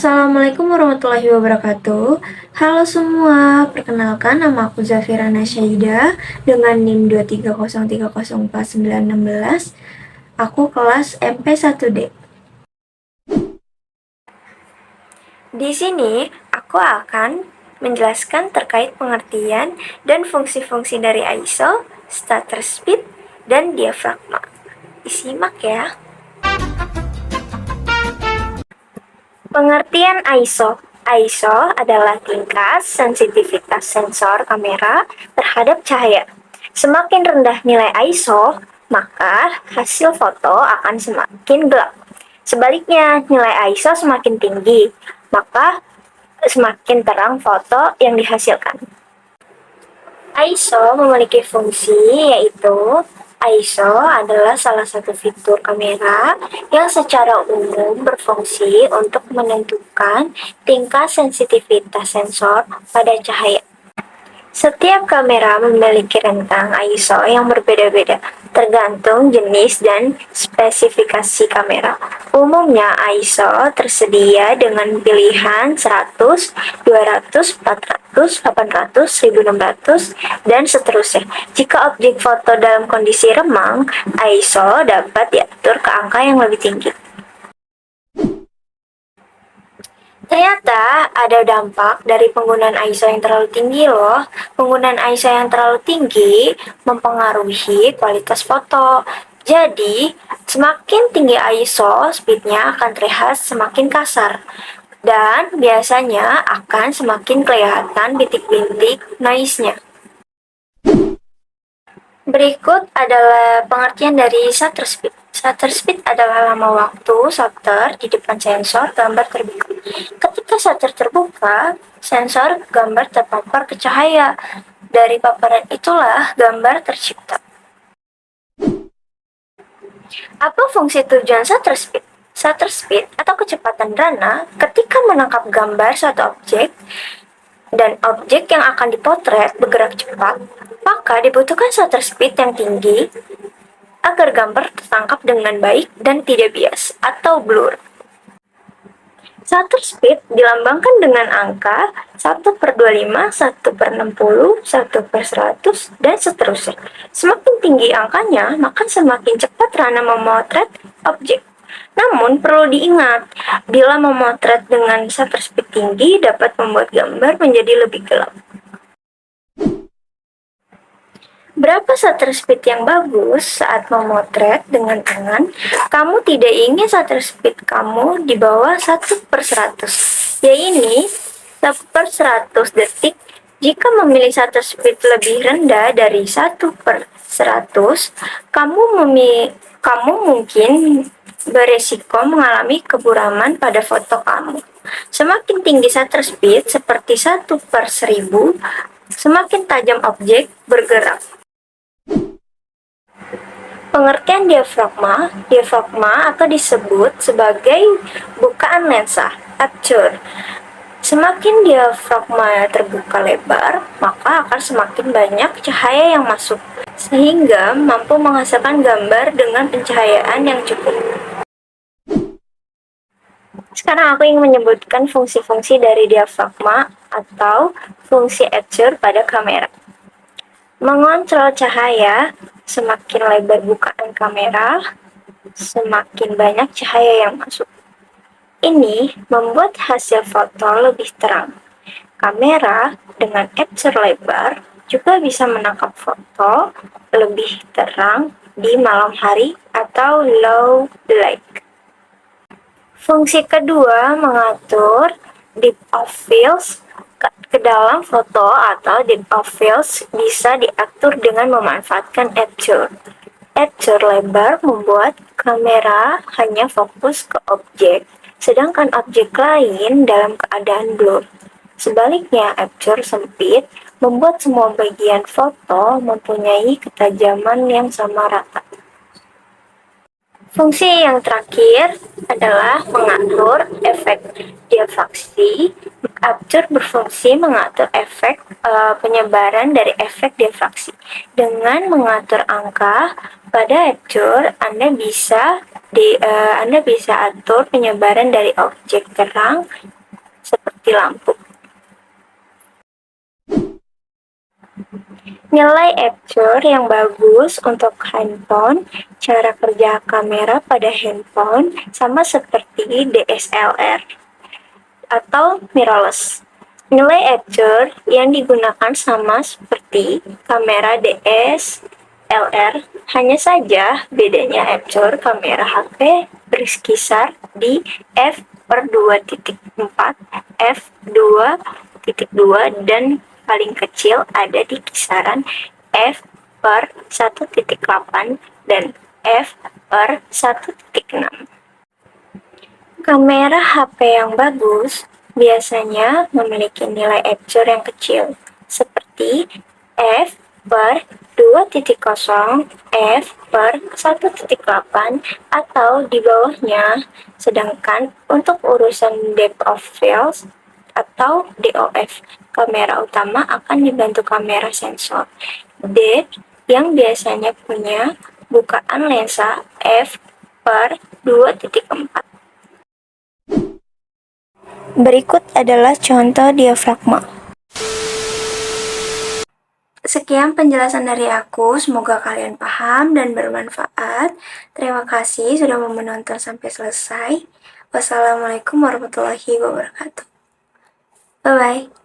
Assalamualaikum warahmatullahi wabarakatuh. Halo semua, perkenalkan nama aku Zafira Nasyaida dengan NIM 230304916. Aku kelas MP1D. Di sini aku akan menjelaskan terkait pengertian dan fungsi-fungsi dari ISO, shutter speed, dan diafragma. Disimak ya. Pengertian ISO. ISO adalah tingkat sensitivitas sensor kamera terhadap cahaya. Semakin rendah nilai ISO, maka hasil foto akan semakin gelap. Sebaliknya, nilai ISO semakin tinggi, maka semakin terang foto yang dihasilkan. ISO memiliki fungsi yaitu ISO adalah salah satu fitur kamera yang secara umum berfungsi untuk menentukan tingkat sensitivitas sensor pada cahaya. Setiap kamera memiliki rentang ISO yang berbeda-beda, tergantung jenis dan spesifikasi kamera. Umumnya ISO tersedia dengan pilihan 100, 200, 400, 800, 1600, dan seterusnya. Jika objek foto dalam kondisi remang, ISO dapat diatur ke angka yang lebih tinggi. Ternyata ada dampak dari penggunaan ISO yang terlalu tinggi loh. Penggunaan ISO yang terlalu tinggi mempengaruhi kualitas foto. Jadi, semakin tinggi ISO, speednya akan terlihat semakin kasar. Dan biasanya akan semakin kelihatan bintik-bintik noise-nya. Berikut adalah pengertian dari shutter speed. Shutter speed adalah lama waktu shutter di depan sensor gambar terbuka. Ketika shutter terbuka, sensor gambar terpapar ke cahaya. Dari paparan itulah gambar tercipta. Apa fungsi tujuan shutter speed? Shutter speed atau kecepatan dana ketika menangkap gambar satu objek dan objek yang akan dipotret bergerak cepat, maka dibutuhkan shutter speed yang tinggi agar gambar tertangkap dengan baik dan tidak bias atau blur. Shutter speed dilambangkan dengan angka 1/25, 1/60, 1/100, dan seterusnya. Semakin tinggi angkanya, maka semakin cepat Rana memotret objek. Namun perlu diingat, bila memotret dengan shutter speed tinggi dapat membuat gambar menjadi lebih gelap. Berapa shutter speed yang bagus saat memotret dengan tangan? Kamu tidak ingin shutter speed kamu di bawah 1/100, yaitu 1/100 detik. Jika memilih shutter speed lebih rendah dari 1/100, kamu mungkin beresiko mengalami keburaman pada foto kamu. Semakin tinggi shutter speed seperti 1/1000, semakin tajam objek bergerak. Pengertian diafragma. Diafragma atau disebut sebagai bukaan lensa, aperture. Semakin diafragma terbuka lebar, maka akan semakin banyak cahaya yang masuk, sehingga mampu menghasilkan gambar dengan pencahayaan yang cukup. Sekarang aku ingin menyebutkan fungsi-fungsi dari diafragma atau fungsi aperture pada kamera. Mengontrol cahaya, semakin lebar bukaan kamera, semakin banyak cahaya yang masuk. Ini membuat hasil foto lebih terang. Kamera dengan aperture lebar juga bisa menangkap foto lebih terang di malam hari atau low light. Fungsi kedua, mengatur depth of field ke dalam foto atau depth of field bisa diatur dengan memanfaatkan aperture. Aperture lebar membuat kamera hanya fokus ke objek, sedangkan objek lain dalam keadaan blur. Sebaliknya, aperture sempit membuat semua bagian foto mempunyai ketajaman yang sama rata. Fungsi yang terakhir adalah mengatur efek diffraksi. Aperture berfungsi mengatur efek penyebaran dari efek diffraksi. Dengan mengatur angka pada aperture, Anda bisa atur penyebaran dari objek terang seperti lampu. Nilai aperture yang bagus untuk handphone. Cara kerja kamera pada handphone sama seperti DSLR atau mirrorless. Nilai aperture yang digunakan sama seperti kamera DSLR, hanya saja bedanya aperture kamera HP berkisar di f/2.4, f/2.2, dan paling kecil ada di kisaran f/1.8 dan f/1.6. Kamera HP yang bagus biasanya memiliki nilai aperture yang kecil, seperti f/2.0, f/1.8, atau di bawahnya. Sedangkan untuk urusan depth of field atau DOF, kamera utama akan dibantu kamera sensor depth yang biasanya punya bukaan lensa f/2.4. Berikut adalah contoh diafragma. Sekian penjelasan dari aku, semoga kalian paham dan bermanfaat. Terima kasih sudah menonton sampai selesai. Wassalamualaikum warahmatullahi wabarakatuh. Bye-bye.